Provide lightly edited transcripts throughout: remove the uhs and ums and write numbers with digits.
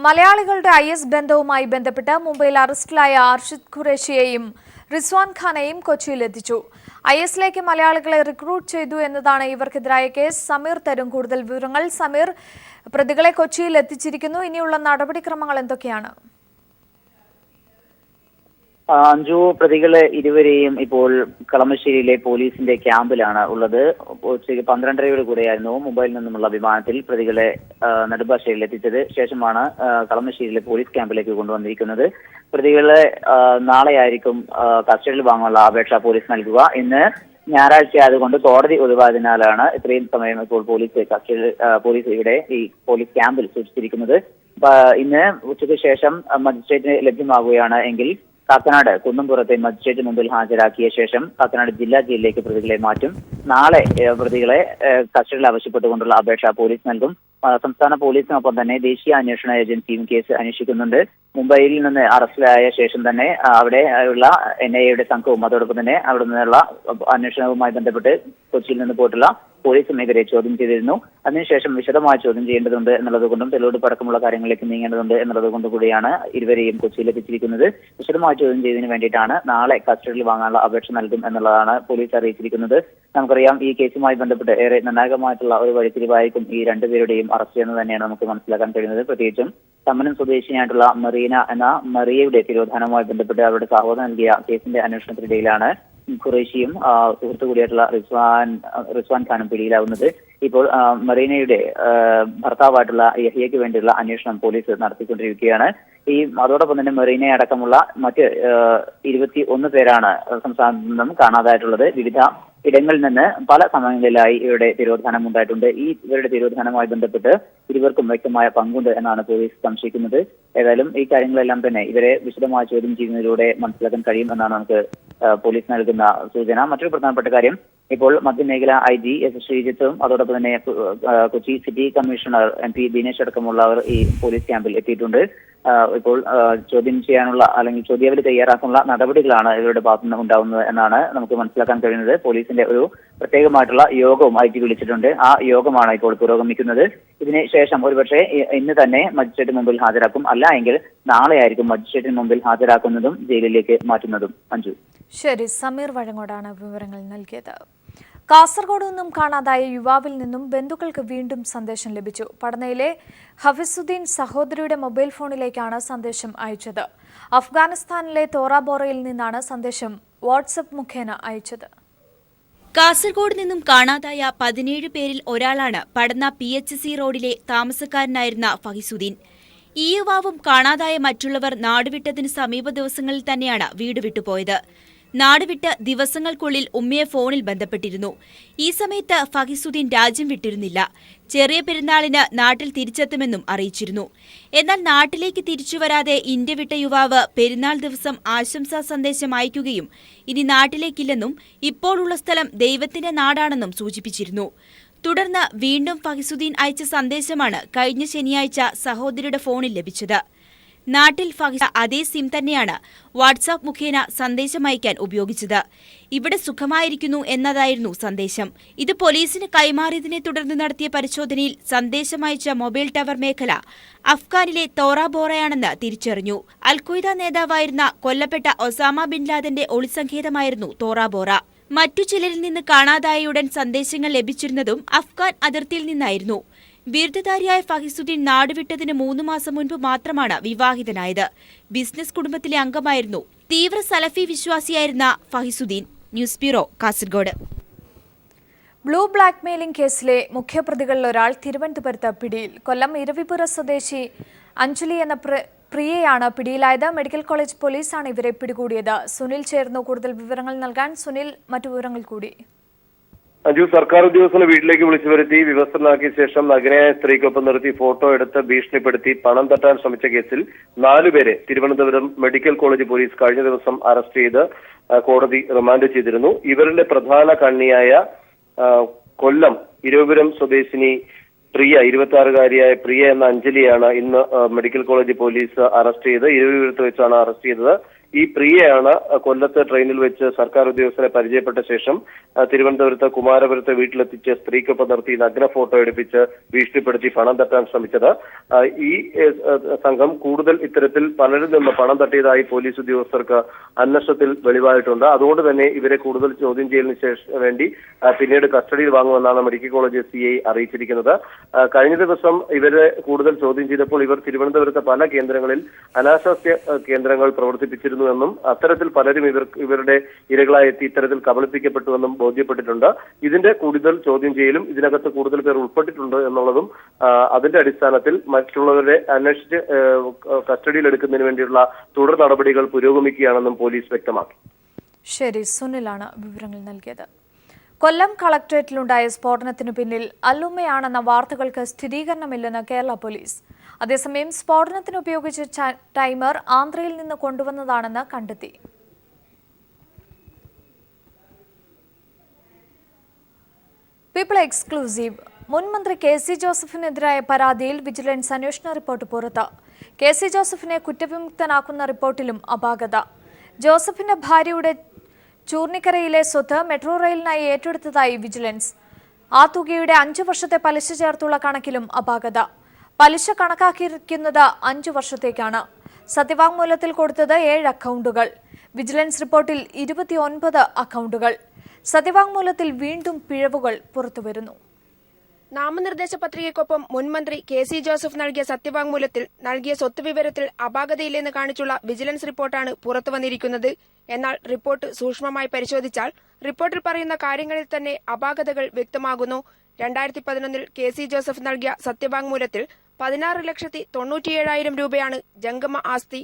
മലയാളികളുടെ IS ബന്ധവുമായി ബന്ധപ്പെട്ട് മുംബൈയിൽ അറസ്റ്റിലായ അർഷിദ് ഖുറേഷിയെയും റിസ്വാൻ ഖാനെയും കൊച്ചിയിലെത്തിച്ചു. ISലേക്ക് മലയാളികളെ റിക്രൂട്ട് ചെയ്തു എന്നതാണ് ഇവർക്കെതിരായ കേസ്. സമീർ തരും കൂടുതൽ വിവരങ്ങൾ. സമീർ, പ്രതികളെ കൊച്ചിയിൽ എത്തിച്ചിരിക്കുന്നു. ഇനിയുള്ള നടപടിക്രമങ്ങൾ എന്തൊക്കെയാണ്? അഞ്ചു പ്രതികളെ ഇരുവരെയും ഇപ്പോൾ കളമശ്ശേരിയിലെ പോലീസിന്റെ ക്യാമ്പിലാണ് ഉള്ളത്. ഉച്ചയ്ക്ക് 12:30 കൂടെയായിരുന്നു മുംബൈയിൽ നിന്നുമുള്ള വിമാനത്തിൽ പ്രതികളെ നെടുമ്പാശ്ശേരിയിൽ എത്തിച്ചത്. ശേഷമാണ് കളമശ്ശേരിയിലെ പോലീസ് ക്യാമ്പിലേക്ക് കൊണ്ടുവന്നിരിക്കുന്നത്. പ്രതികളെ നാളെയായിരിക്കും കസ്റ്റഡിയിൽ വാങ്ങാനുള്ള അപേക്ഷ പോലീസ് നൽകുക. ഇന്ന് ഞായറാഴ്ച ആയതുകൊണ്ട് കോടതി ഒഴിവായതിനാലാണ് ഇത്രയും സമയം ഇപ്പോൾ പോലീസ് ഇവിടെ ഈ പോലീസ് ക്യാമ്പിൽ സൂക്ഷിച്ചിരിക്കുന്നത്. ഇന്ന് ഉച്ചയ്ക്ക് ശേഷം മജിസ്ട്രേറ്റിന് ലഭ്യമാകുകയാണ് എങ്കിൽ കാക്കനാട് കുന്നംപുറത്തെ മജിസ്ട്രേറ്റ് മുമ്പിൽ ഹാജരാക്കിയ ശേഷം കാക്കനാട് ജില്ലാ ജയിലിലേക്ക് പ്രതികളെ മാറ്റും. നാളെ പ്രതികളെ കസ്റ്റഡിയിൽ ആവശ്യപ്പെട്ടുകൊണ്ടുള്ള അപേക്ഷ പോലീസ് നൽകും. സംസ്ഥാന പോലീസിനൊപ്പം തന്നെ ദേശീയ അന്വേഷണ ഏജൻസിയും കേസ് അന്വേഷിക്കുന്നുണ്ട്. മുംബൈയിൽ നിന്ന് അറസ്റ്റിലായ ശേഷം തന്നെ അവിടെ ഉള്ള NIA സംഘവും അതോടൊപ്പം തന്നെ അവിടെ നിന്നുള്ള അന്വേഷണവുമായി ബന്ധപ്പെട്ട് കൊച്ചിയിൽ നിന്ന് പോയിട്ടുള്ള പോലീസും ഇവരെ ചോദ്യം ചെയ്തിരുന്നു. അതിനുശേഷം വിശദമായി ചോദ്യം ചെയ്യേണ്ടതുണ്ട് എന്നുള്ളത് കൊണ്ടും തെളിവെടുപ്പ് അടക്കമുള്ള കാര്യങ്ങളിലേക്ക് നീങ്ങേണ്ടതുണ്ട് എന്നുള്ളത് കൊണ്ട് കൂടിയാണ് ഇരുവരെയും കൊച്ചിയിൽ എത്തിച്ചിരിക്കുന്നത്. വിശദമായി ചോദ്യം ചെയ്തതിന് വേണ്ടിയിട്ടാണ് നാളെ കസ്റ്റഡിയിൽ വാങ്ങാനുള്ള അപേക്ഷ നൽകും എന്നുള്ളതാണ് പോലീസ് അറിയിച്ചിരിക്കുന്നത്. നമുക്കറിയാം, ഈ കേസുമായി ബന്ധപ്പെട്ട് ഏറെ നിർണായകമായിട്ടുള്ള ഒരു വഴിത്തിരിവായിരിക്കും ഈ രണ്ടുപേരുടെയും അറസ്റ്റ് എന്ന് തന്നെയാണ് നമുക്ക് മനസ്സിലാക്കാൻ കഴിയുന്നത്. പ്രത്യേകിച്ചും തമ്മനം സ്വദേശിനിയായിട്ടുള്ള മറീന എന്ന മറിയയുടെ തിരോധാനവുമായി ബന്ധപ്പെട്ട് അവരുടെ സഹോദരൻ നൽകിയ കേസിന്റെ അന്വേഷണത്തിനിടയിലാണ് ഖുറേഷിയും സുഹൃത്തു കൂടിയായിട്ടുള്ള റിസ്വാൻ ഖാനും പിടിയിലാവുന്നത്. ഇപ്പോൾ മറീനയുടെ ഭർത്താവായിട്ടുള്ള യഹിയയ്ക്ക് വേണ്ടിയുള്ള അന്വേഷണം പോലീസ് നടത്തിക്കൊണ്ടിരിക്കുകയാണ്. അതോടൊപ്പം തന്നെ മറീനയെ അടക്കമുള്ള മറ്റ് 21 പേരാണ് സംസ്ഥാനത്ത് നിന്നും കാണാതായിട്ടുള്ളത്. വിവിധ ഇടങ്ങളിൽ നിന്ന് പല സമയങ്ങളിലായി ഇവരുടെ തിരോധാനം ഉണ്ടായിട്ടുണ്ട്. ഇവരുടെ തിരോധാനവുമായി ബന്ധപ്പെട്ട് ഇരുവർക്കും വ്യക്തമായ പങ്കുണ്ട് എന്നാണ് പോലീസ് സംശയിക്കുന്നത്. ഏതായാലും ഈ കാര്യങ്ങളെല്ലാം തന്നെ ഇവരെ വിശദമായി ചോദ്യം ചെയ്യുന്നതിലൂടെ മനസ്സിലാക്കാൻ കഴിയും എന്നാണ് നമുക്ക് പോലീസ് നൽകുന്ന സൂചന. മറ്റൊരു പ്രധാനപ്പെട്ട കാര്യം, ഇപ്പോൾ മധ്യമേഖല IG S ശ്രീജിത്തും അതോടൊപ്പം തന്നെ Kochi city commissioner MP Dinesh അടക്കമുള്ളവർ ഈ പോലീസ് ക്യാമ്പിൽ എത്തിയിട്ടുണ്ട്. ഇപ്പോൾ ചോദ്യം ചെയ്യാനുള്ള അല്ലെങ്കിൽ ചോദ്യാവലി തയ്യാറാക്കാനുള്ള നടപടികളാണ് ഇവരുടെ ഭാഗത്തുനിന്ന് ഉണ്ടാവുന്നത് എന്നാണ് നമുക്ക് മനസ്സിലാക്കാൻ കഴിയുന്നത്. പോലീസിന്റെ ഒരു പ്രത്യേകമായിട്ടുള്ള യോഗവും IG വിളിച്ചിട്ടുണ്ട്. ആ യോഗമാണ് ഇപ്പോൾ പുരോഗമിക്കുന്നത്. ഇതിന് ശേഷം ഒരുപക്ഷെ ഇന്ന് തന്നെ മജിസ്ട്രേറ്റ് മുമ്പിൽ ഹാജരാക്കും. അല്ല എങ്കിൽ നാളെ ആയിരിക്കും മജിസ്ട്രേറ്റിന് മുമ്പിൽ ഹാജരാക്കുന്നതും ജയിലിലേക്ക് മാറ്റുന്നതും. അഞ്ജു. ശരി, സമീർ വഴങ്ങോടാണ് വിവരങ്ങൾ നൽകിയത്. കാസർഗോഡ് നിന്നും കാണാതായ യുവാവിൽ നിന്നും ബന്ധുക്കൾക്ക് വീണ്ടും സന്ദേശം ലഭിച്ചു. പടനയിലെ ഹഫീസുദ്ദീൻ സഹോദരിയുടെ മൊബൈൽ ഫോണിലേക്കാണ് സന്ദേശം അയച്ചത്. അഫ്ഗാനിസ്ഥാനിലെ തോറാബോറയിൽ നിന്നാണ് സന്ദേശം വാട്സ്ആപ്പ് മുഖേന അയച്ചത്. കാസർഗോഡ് നിന്നും കാണാതായ 17 പേരിൽ ഒരാളാണ് പടന്ന PHC റോഡിലെ താമസക്കാരനായിരുന്ന ഫഹിസുദ്ദീൻ. ഈ യുവാവും കാണാതായ മറ്റുള്ളവർ നാടുവിട്ടതിന് സമീപ ദിവസങ്ങളിൽ തന്നെയാണ് വീട് വിട്ടുപോയത്. നാടുവിട്ട് ദിവസങ്ങൾക്കുള്ളിൽ ഉമ്മയെ ഫോണിൽ ബന്ധപ്പെട്ടിരുന്നു. ഈ സമയത്ത് ഫഹിസുദ്ദീൻ രാജ്യം വിട്ടിരുന്നില്ല. ചെറിയ പെരുന്നാളിന് നാട്ടിൽ തിരിച്ചെത്തുമെന്നും അറിയിച്ചിരുന്നു. എന്നാൽ നാട്ടിലേക്ക് തിരിച്ചുവരാതെ ഇന്ത്യ വിട്ട യുവാവ് പെരുന്നാൾ ദിവസം ആശംസാ സന്ദേശം അയക്കുകയും ഇനി നാട്ടിലേക്കില്ലെന്നും ഇപ്പോഴുള്ള സ്ഥലം ദൈവത്തിന്റെ നാടാണെന്നും സൂചിപ്പിച്ചിരുന്നു. തുടർന്ന് വീണ്ടും ഫഹിസുദ്ദീൻ അയച്ച സന്ദേശമാണ് കഴിഞ്ഞ ശനിയാഴ്ച സഹോദരിയുടെ ഫോണിൽ ലഭിച്ചത്. നാട്ടിൽ ഫഹിസ് അതേ സിം തന്നെയാണ് വാട്സാപ്പ് മുഖേന സന്ദേശമയക്കാൻ ഉപയോഗിച്ചത്. ഇവിടെ സുഖമായിരിക്കുന്നു എന്നതായിരുന്നു സന്ദേശം. ഇത് പോലീസിന് കൈമാറിയതിനെ തുടർന്ന് നടത്തിയ പരിശോധനയിൽ സന്ദേശമയച്ച മൊബൈൽ ടവർ മേഖല അഫ്ഗാനിലെ തോറാബോറയാണെന്ന് തിരിച്ചറിഞ്ഞു. അൽഖ്വയ്ദ നേതാവായിരുന്ന കൊല്ലപ്പെട്ട ഒസാമ ബിൻ ലാദന്റെ ഒളിസങ്കേതമായിരുന്നു തോറാബോറ. മറ്റു ചിലരിൽ നിന്ന് കാണാതായയുടൻ സന്ദേശങ്ങൾ ലഭിച്ചിരുന്നതും അഫ്ഗാൻ അതിർത്തിയിൽ നിന്നായിരുന്നു. ബിരുദധാരിയായ ഫഹിസുദ്ദീൻ നാടുവിട്ടതിന് 3 മാസം മുൻപ് മാത്രമാണ് വിവാഹിതനായത്. ബിസിനസ് കുടുംബത്തിലെ അംഗമായിരുന്നു. തീവ്ര സലഫി വിശ്വാസിയായിരുന്ന Fahisuddin. News bureau, Kasaragod. Blue blackmailing കേസിലെ മുഖ്യപ്രതികളിൽ ഒരാൾ തിരുവനന്തപുരത്ത് പിടിയിൽ. കൊല്ലം ഇരവിപുര സ്വദേശി അഞ്ജലി എന്ന പ്രിയയാണ് പിടിയിലായത്. മെഡിക്കൽ കോളേജ് പോലീസാണ് ഇവരെ പിടികൂടിയത്. സുനിൽ ചേർന്നു കൂടുതൽ വിവരങ്ങൾ നൽകാൻ. സുനിൽ, മറ്റു വിവരങ്ങൾ കൂടി. അഞ്ജു, സർക്കാർ ഉദ്യോഗസ്ഥനെ വീട്ടിലേക്ക് വിളിച്ചു വരുത്തി വിവസ്ത്രനാക്കിയ ശേഷം നഗ്നയായ സ്ത്രീക്കൊപ്പം നിർത്തി ഫോട്ടോ എടുത്ത് ഭീഷണിപ്പെടുത്തി പണം തട്ടാൻ ശ്രമിച്ച കേസിൽ 4 പേരെ തിരുവനന്തപുരം മെഡിക്കൽ കോളേജ് പോലീസ് കഴിഞ്ഞ ദിവസം അറസ്റ്റ് ചെയ്ത് കോടതി റിമാൻഡ് ചെയ്തിരുന്നു. ഇവരുടെ പ്രധാന കണ്ണിയായ കൊല്ലം ഇരവിപുരം സ്വദേശിനി പ്രിയ, 26-കാരിയായ പ്രിയ എന്ന അഞ്ജലിയാണ് ഇന്ന് മെഡിക്കൽ കോളേജ് പോലീസ് അറസ്റ്റ് ചെയ്ത് ഇരവിപുരത്ത് വെച്ചാണ് അറസ്റ്റ് ചെയ്തത്. ഈ പ്രിയയാണ് കൊല്ലത്ത് ട്രെയിനിൽ വെച്ച് സർക്കാർ ഉദ്യോഗസ്ഥരെ പരിചയപ്പെട്ട ശേഷം തിരുവനന്തപുരത്ത് കുമാരപുരത്തെ വീട്ടിലെത്തിച്ച് സ്ത്രീക്കൊപ്പം നിർത്തി നഗ്ന ഫോട്ടോ എടുപ്പിച്ച് ഭീഷണിപ്പെടുത്തി പണം തട്ടാൻ ശ്രമിച്ചത്. ഈ സംഘം കൂടുതൽ ഇത്തരത്തിൽ പലരിൽ നിന്ന് പണം തട്ടിയതായി പോലീസ് ഉദ്യോഗസ്ഥർക്ക് അന്വേഷണത്തിൽ വെളിവായിട്ടുണ്ട്. അതുകൊണ്ട് തന്നെ ഇവരെ കൂടുതൽ ചോദ്യം ചെയ്യലിന് വേണ്ടി പിന്നീട് കസ്റ്റഡിയിൽ വാങ്ങുമെന്നാണ് മെഡിക്കൽ കോളേജ് CI അറിയിച്ചിരിക്കുന്നത്. കഴിഞ്ഞ ദിവസം ഇവരെ കൂടുതൽ ചോദ്യം ചെയ്തപ്പോൾ ഇവർ തിരുവനന്തപുരത്തെ പല കേന്ദ്രങ്ങളിൽ അനാശാസ്യ കേന്ദ്രങ്ങൾ പ്രവർത്തിപ്പിച്ചിരുന്നുവെന്നും അത്തരത്തിൽ പലരും ഇവരുടെ ഇരകളായി എത്തി ഇത്തരത്തിൽ കബളിപ്പിക്കപ്പെട്ടുവെന്നും ബോധ്യപ്പെട്ടിട്ടുണ്ട്. ഇതിന്റെ കൂടുതൽ ചോദ്യം ചെയ്യലും ഇതിനകത്ത് കൂടുതൽ പേർ ഉൾപ്പെട്ടിട്ടുണ്ട് എന്നുള്ളതും അതിന്റെ അടിസ്ഥാനത്തിൽ മറ്റുള്ളവരെ അന്വേഷിച്ച് കസ്റ്റഡിയിൽ എടുക്കുന്നതിന് വേണ്ടിയുള്ള തുടർ നടപടികൾ പുരോഗമിക്കുകയാണെന്നും പോലീസ് വ്യക്തമാക്കി. ശരി, സുനിലാണ് വിവരങ്ങൾ നൽകിയത്. കൊല്ലം കളക്ടറേറ്റിലുണ്ടായ സ്ഫോടനത്തിനു പിന്നിൽ അല്ലുമ്മയാണെന്ന വാർത്തകൾക്ക് സ്ഥിരീകരണമില്ലെന്ന് കേരള പോലീസ്. അതേസമയം സ്ഫോടനത്തിന് ഉപയോഗിച്ച ടൈമർ ആന്ധ്രയിൽ നിന്ന് കൊണ്ടുവന്നതാണെന്ന് കണ്ടെത്തി. People exclusive. മുൻ മന്ത്രി KC ജോസഫിനെതിരായ പരാതിയിൽ വിജിലൻസ് അന്വേഷണ റിപ്പോർട്ട് പുറത്ത്. KC ജോസഫിനെ കുറ്റവിമുക്തനാക്കുന്ന റിപ്പോർട്ടിലും അപാകത. ജോസഫിന്റെ ഭാര്യയുടെ ചൂർണിക്കരയിലെ സ്വത്ത് മെട്രോ റെയിലിനായി ഏറ്റെടുത്തതായി വിജിലൻസ്. ആ തുകയുടെ 5 വർഷത്തെ പലിശ ചേർത്തുള്ള കണക്കിലും അപാകത. പലിശ കണക്കാക്കിയിരിക്കുന്നത് 5 വർഷത്തേക്കാണ്. സത്യവാങ്മൂലത്തിൽ കൊടുത്തത് 7 അക്കൗണ്ടുകൾ. വിജിലൻസ് റിപ്പോർട്ടിൽ 29 അക്കൗണ്ടുകൾ. സത്യവാങ്മൂലത്തിൽ വീണ്ടും പിഴവുകൾ പുറത്തുവരുന്നു. നാമനിർദ്ദേശ പത്രികയ്ക്കൊപ്പം മുൻമന്ത്രി KC ജോസഫ് നൽകിയ സത്യവാങ്മൂലത്തിൽ നൽകിയ സ്വത്ത് വിവരത്തിൽ അപാകതയില്ലെന്ന് കാണിച്ചുള്ള വിജിലൻസ് റിപ്പോർട്ടാണ് പുറത്തുവന്നിരിക്കുന്നത്. എന്നാൽ റിപ്പോർട്ട് സൂക്ഷ്മമായി പരിശോധിച്ചാൽ റിപ്പോർട്ടിൽ പറയുന്ന കാര്യങ്ങളിൽ തന്നെ അപാകതകൾ വ്യക്തമാകുന്നു. 2011 KC ജോസഫ് നൽകിയ സത്യവാങ്മൂലത്തിൽ 16,97,000 രൂപയാണ് ജംഗമ ആസ്തി.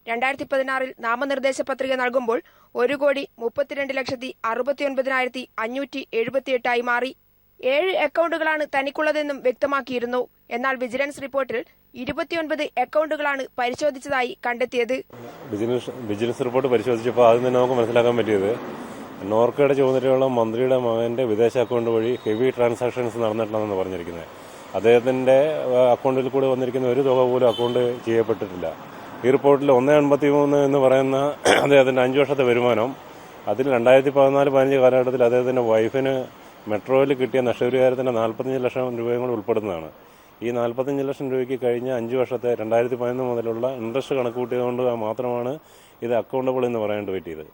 2016 നാമനിർദ്ദേശ പത്രിക നൽകുമ്പോൾ 1,32,69,578 മാറി. 7 അക്കൗണ്ടുകളാണ് തനിക്കുള്ളതെന്നും വ്യക്തമാക്കിയിരുന്നു. എന്നാൽ വിജിലൻസ് റിപ്പോർട്ടിൽ 29 അക്കൗണ്ടുകളാണ് പരിശോധിച്ചതായി കണ്ടെത്തിയത്. വിജിലൻസ് റിപ്പോർട്ട് പരിശോധിച്ചപ്പോൾ ആദ്യം തന്നെ നമുക്ക് മനസ്സിലാക്കാൻ പറ്റിയത് നോർക്കയുടെ ചുമതലയുള്ള മന്ത്രിയുടെ മകന്റെ വിദേശ അക്കൗണ്ട് വഴി ഹെവി ട്രാൻസാക്ഷൻസ് നടന്നിട്ടുണ്ടെന്ന് പറഞ്ഞിരിക്കുന്നത്. അദ്ദേഹത്തിന്റെ അക്കൗണ്ടിൽ കൂടെ വന്നിരിക്കുന്ന ഒരു തുക പോലും അക്കൗണ്ട് ചെയ്യപ്പെട്ടിട്ടില്ല. ഈ റിപ്പോർട്ടിൽ 1.83 എന്ന് പറയുന്ന അദ്ദേഹത്തിന്റെ 5 വർഷത്തെ വരുമാനം, അതിൽ 2014-15 കാലഘട്ടത്തിൽ അദ്ദേഹത്തിന്റെ വൈഫിന് മെട്രോയിൽ കിട്ടിയ നഷ്ടപരിഹാരത്തിന്റെ 45 ലക്ഷം രൂപയും കൂടെ ഉൾപ്പെടുന്നതാണ്. ഈ 45 ലക്ഷം രൂപയ്ക്ക് കഴിഞ്ഞ 5 വർഷത്തെ 2011 മുതലുള്ള ഇൻട്രസ്റ്റ് കണക്ക് കൂട്ടിയതുകൊണ്ട് മാത്രമാണ് ഇത് അക്കൗണ്ടബിൾ എന്ന് പറയേണ്ടി പറ്റിയത്.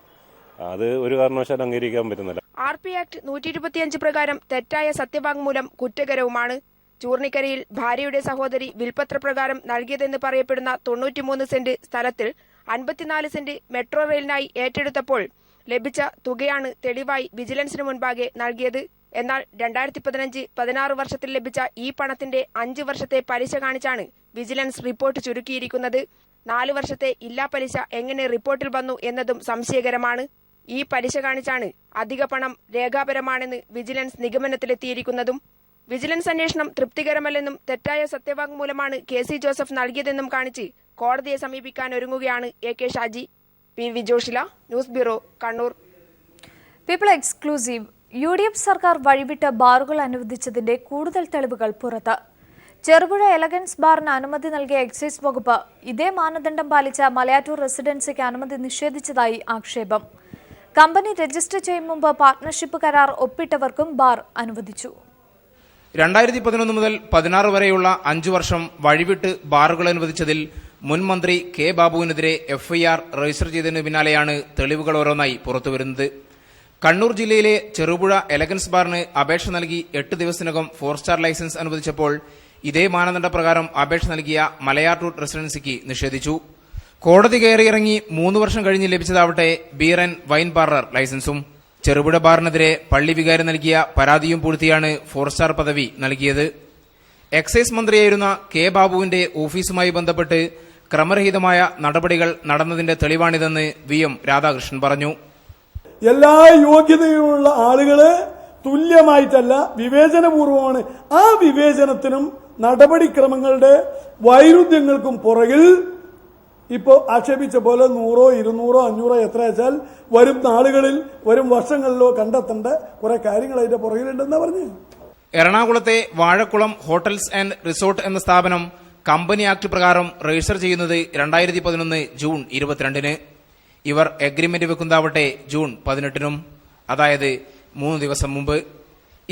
അത് ഒരു കാരണവശാലും അംഗീകരിക്കാൻ പറ്റുന്നില്ല. RP ആക്ട് 125 പ്രകാരം തെറ്റായ സത്യവാങ്മൂലം കുറ്റകരവുമാണ്. ചൂർണിക്കരയിൽ ഭാര്യയുടെ സഹോദരി വിൽപത്രപ്രകാരം നൽകിയതെന്ന് പറയപ്പെടുന്ന 93 സെന്റ് സ്ഥലത്തിൽ 54 സെന്റ് മെട്രോ റെയിലിനായി ഏറ്റെടുത്തപ്പോൾ ലഭിച്ച തുകയാണ് തെളിവായി വിജിലൻസിന് മുൻപാകെ നൽകിയത്. എന്നാൽ 2015-16 വർഷത്തിൽ ലഭിച്ച ഈ പണത്തിന്റെ 5 വർഷത്തെ പലിശ കാണിച്ചാണ് വിജിലൻസ് റിപ്പോർട്ട് ചുരുക്കിയിരിക്കുന്നത്. 4 വർഷത്തെ ഇല്ലാ പലിശ എങ്ങനെ റിപ്പോർട്ടിൽ വന്നു എന്നതും സംശയകരമാണ്. ഈ പലിശ കാണിച്ചാണ് അധിക പണം രേഖാപരമാണെന്ന് വിജിലൻസ് നിഗമനത്തിലെത്തിയിരിക്കുന്നതും. വിജിലൻസ് അന്വേഷണം തൃപ്തികരമല്ലെന്നും തെറ്റായ സത്യവാങ്മൂലമാണ് KC ജോസഫ് നൽകിയതെന്നും കാണിച്ച് കോടതിയെ സമീപിക്കാൻ ഒരുങ്ങുകയാണ് AK Shaji. PV Joshila, news bureau, Kannur. People exclusive. UDF സർക്കാർ വഴിവിട്ട് ബാറുകൾ അനുവദിച്ചതിന്റെ കൂടുതൽ തെളിവുകൾ പുറത്ത്. ചെറുപുഴ എലഗൻസ് ബാറിന് അനുമതി നൽകിയ എക്സൈസ് വകുപ്പ് ഇതേ മാനദണ്ഡം പാലിച്ച മലയാറ്റൂർ റെസിഡൻസിക്ക് അനുമതി നിഷേധിച്ചതായി ആക്ഷേപം. കമ്പനി രജിസ്റ്റർ ചെയ്യും മുമ്പ് പാർട്ണർഷിപ്പ് കരാർ ഒപ്പിട്ടവർക്കും ബാർ അനുവദിച്ചു. 2011 മുതൽ 16 വരെയുള്ള 5 വർഷം വഴിവിട്ട് ബാറുകൾ അനുവദിച്ചതിൽ മുൻ മന്ത്രി K. ബാബുവിനെതിരെ FIR രജിസ്റ്റർ ചെയ്തതിനു പിന്നാലെയാണ് തെളിവുകൾ ഓരോന്നായി പുറത്തുവരുന്നത്. കണ്ണൂർ ജില്ലയിലെ ചെറുപുഴ എലഗൻസ് ബാറിന് അപേക്ഷ നൽകി 8 ദിവസത്തിനകം 4 സ്റ്റാർ ലൈസൻസ് അനുവദിച്ചപ്പോൾ ഇതേ മാനദണ്ഡപ്രകാരം അപേക്ഷ നൽകിയ മലയാറ്റൂർ റെസിഡൻസിക്ക് നിഷേധിച്ചു. കോടതി കയറിയിറങ്ങി 3 വർഷം കഴിഞ്ഞ് ലഭിച്ചതാവട്ടെ ബിയർ ആൻഡ് വൈൻ പാർലർ ലൈസൻസും. ചെറുപുഴ ബാറിനെതിരെ പള്ളി വികാരി നൽകിയ പരാതിയും പൂഴ്ത്തിയാണ് 4 സ്റ്റാർ പദവി നൽകിയത്. എക്സൈസ് മന്ത്രിയായിരുന്ന K. ബാബുവിന്റെ ഓഫീസുമായി ബന്ധപ്പെട്ട് ക്രമരഹിതമായ നടപടികൾ നടന്നതിന്റെ തെളിവാണിതെന്ന് VM രാധാകൃഷ്ണൻ പറഞ്ഞു. എല്ലാ യോഗ്യതയുള്ള ആളുകള് തുല്യമായിട്ടല്ല, വിവേചനപൂർവമാണ്. ആ വിവേചനത്തിനും നടപടിക്രമങ്ങളുടെ വൈരുദ്ധ്യങ്ങൾക്കും പുറകിൽ ഇപ്പോൾ ആക്ഷേപിച്ച പോലെ 100, 200, 500 എത്ര വെച്ചാൽ വരും നാളുകളിൽ വരും വർഷങ്ങളിലോ കണ്ടെത്തേണ്ട കുറെ കാര്യങ്ങൾ അതിന്റെ പുറകിലുണ്ടെന്നാ പറഞ്ഞു. എറണാകുളത്തെ വാഴക്കുളം ഹോട്ടൽസ് ആൻഡ് റിസോർട്ട് എന്ന സ്ഥാപനം കമ്പനി ആക്ട് പ്രകാരം രജിസ്റ്റർ ചെയ്യുന്നത് 2011 ജൂൺ 22-ന്. ഇവർ എഗ്രിമെന്റ് വെക്കുന്നതാവട്ടെ ജൂൺ 18-നും, അതായത് 3 ദിവസം മുമ്പ്.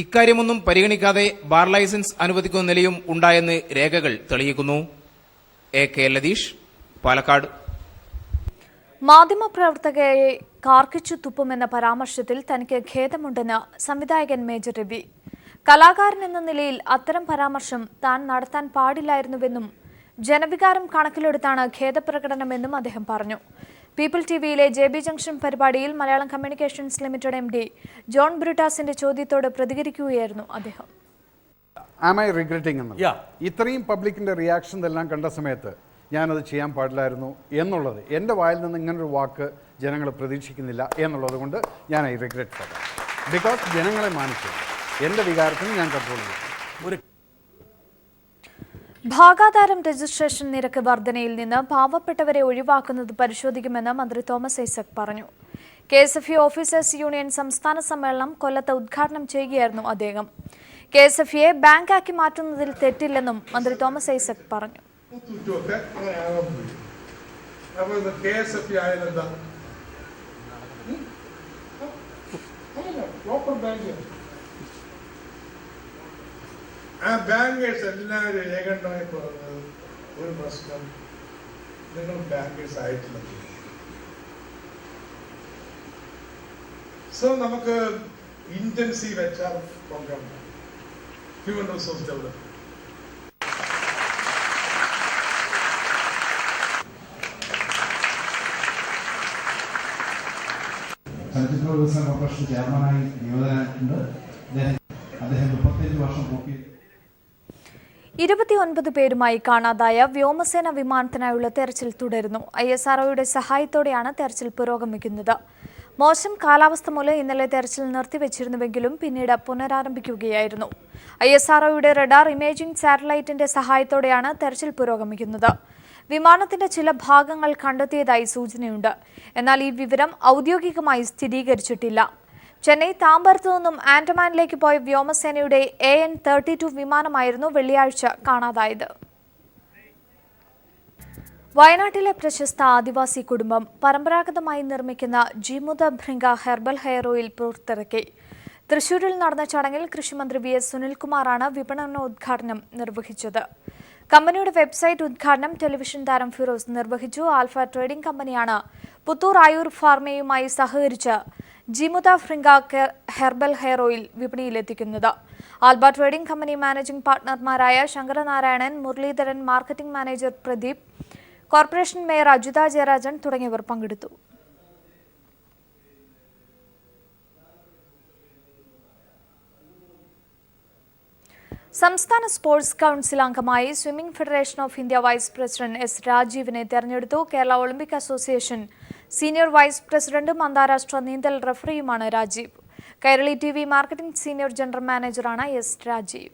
ഇക്കാര്യമൊന്നും പരിഗണിക്കാതെ ബാർ ലൈസൻസ് അനുവദിക്കുന്ന നിലയും ഉണ്ടായെന്ന് രേഖകൾ തെളിയിക്കുന്നു. AK ലതീഷ്, പാലക്കാട്. മാധ്യമപ്രവർത്തകയെ കാർക്കിച്ചു തുപ്പുമെന്ന പരാമർശത്തിൽ തനിക്ക് ഖേദമുണ്ടെന്ന് സംവിധായകൻ മേജർ രവി. കലാകാരൻ എന്ന നിലയിൽ അത്തരം പരാമർശം താൻ നടത്താൻ പാടില്ലായിരുന്നുവെന്നും ജനവികാരം കണക്കിലെടുത്താണ് ഖേദപ്രകടനമെന്നും അദ്ദേഹം പറഞ്ഞു. പീപ്പിൾ ടിവിയിലെ JB ജംഗ്ഷൻ പരിപാടിയിൽ Malayalam communications limited MD John ബ്രിട്ടാസിന്റെ ചോദ്യത്തോട് പ്രതികരിക്കുകയായിരുന്നു അദ്ദേഹം. ഇത്രയും പബ്ലിക്കിന്റെ റിയാക്ഷൻ എല്ലാം കണ്ട സമയത്ത് ഞാനത് ചെയ്യാൻ പാടില്ലായിരുന്നു എന്നുള്ളത് എൻ്റെ വായിൽ നിന്ന് ഇങ്ങനൊരു വാക്ക് ജനങ്ങൾ പ്രതീക്ഷിക്കുന്നില്ല എന്നുള്ളത് കൊണ്ട് ഞാൻ I regret for that. Because ജനങ്ങളെ മാനിച്ചു എൻ്റെ വികാരത്തിന് ഞാൻ കൺട്രോൾ ചെയ്തു. ഭാഗാധാരം രജിസ്ട്രേഷൻ നിരക്ക് വർധനയിൽ നിന്ന് പാവപ്പെട്ടവരെ ഒഴിവാക്കുന്നത് പരിശോധിക്കുമെന്ന് മന്ത്രി തോമസ് ഐസക് പറഞ്ഞു. KSFE ഓഫീസേഴ്സ് യൂണിയൻ സംസ്ഥാന സമ്മേളനം കൊല്ലത്ത് ഉദ്ഘാടനം ചെയ്യുകയായിരുന്നു അദ്ദേഹം. KSFEയെ ബാങ്കാക്കി മാറ്റുന്നതിൽ തെറ്റില്ലെന്നും മന്ത്രി തോമസ് ഐസക് പറഞ്ഞു. ആ ബാങ്കേഴ്സ് എല്ലാവരും ഏകണ്ഠമായി പറഞ്ഞത് ഒരു പ്രശ്നം, നിങ്ങൾ ബാങ്കേഴ്സ് ആയിട്ടില്ല. സോ നമുക്ക് intensive HR programme, human resource development. ചലച്ചിത്ര വികസന കോർപ്പറേഷൻ ചെയർമാനായി നിയമിതനായിട്ടുണ്ട്. അദ്ദേഹം 35 വർഷം പൂർത്തി. 29 പേരുമായി കാണാതായ വ്യോമസേന വിമാനത്തിനായുള്ള തെരച്ചിൽ തുടരുന്നു. ISROയുടെ സഹായത്തോടെയാണ് തെരച്ചിൽ പുരോഗമിക്കുന്നത്. മോശം കാലാവസ്ഥ മൂലം ഇന്നലെ തെരച്ചിൽ നിർത്തിവെച്ചിരുന്നുവെങ്കിലും പിന്നീട് പുനരാരംഭിക്കുകയായിരുന്നു. ISROയുടെ റഡാർ ഇമേജിംഗ് സാറ്റലൈറ്റിന്റെ സഹായത്തോടെയാണ് തെരച്ചിൽ പുരോഗമിക്കുന്നത്. വിമാനത്തിന്റെ ചില ഭാഗങ്ങൾ കണ്ടെത്തിയതായി സൂചനയുണ്ട്. എന്നാൽ ഈ വിവരം ഔദ്യോഗികമായി സ്ഥിരീകരിച്ചിട്ടില്ല. ചെന്നൈ താമ്പരത്തു നിന്നും ആൻഡമാനിലേക്ക് പോയ വ്യോമസേനയുടെ AN-32 വിമാനമായിരുന്നു വെള്ളിയാഴ്ച കാണാതായത്. വയനാട്ടിലെ പ്രശസ്ത ആദിവാസി കുടുംബം പരമ്പരാഗതമായി നിർമ്മിക്കുന്ന ജീമുത ഭൃംഗ ഹെർബൽ ഹെയർ ഓയിൽ പുറത്തിറക്കി. തൃശൂരിൽ നടന്ന ചടങ്ങിൽ കൃഷിമന്ത്രി VS സുനിൽകുമാറാണ് വിപണനോദ്ഘാടനം നിർവഹിച്ചത്. കമ്പനിയുടെ വെബ്സൈറ്റ് ഉദ്ഘാടനം ടെലിവിഷൻ താരം ഫിറോസ് നിർവഹിച്ചു. ആൽഫ ട്രേഡിംഗ് കമ്പനിയാണ് പുത്തൂർ ആയൂർ ഫാർമയുമായി സഹകരിച്ച് Jeemutha Bhringa herbal hair oil വിപണിയിലെത്തിക്കുന്നത്. ആൽബ ട്രേഡിംഗ് കമ്പനി മാനേജിംഗ് പാർട്ണർമാരായ Sankaranarayanan, Muraleedharan, marketing manager Pradeep, corporation mayor Ajitha Jayarajan തുടങ്ങിയവർ പങ്കെടുത്തു. സംസ്ഥാന സ്പോർട്സ് കൌൺസിൽ അംഗമായി swimming federation of India vice president S. രാജീവിനെ തെരഞ്ഞെടുത്തു. Kerala Olympic association senior vice പ്രസിഡന്റും അന്താരാഷ്ട്ര നീന്തൽ റഫറിയുമാണ് Rajeev. Kairali TV marketing senior general മാനേജറാണ് S. രാജീവ്.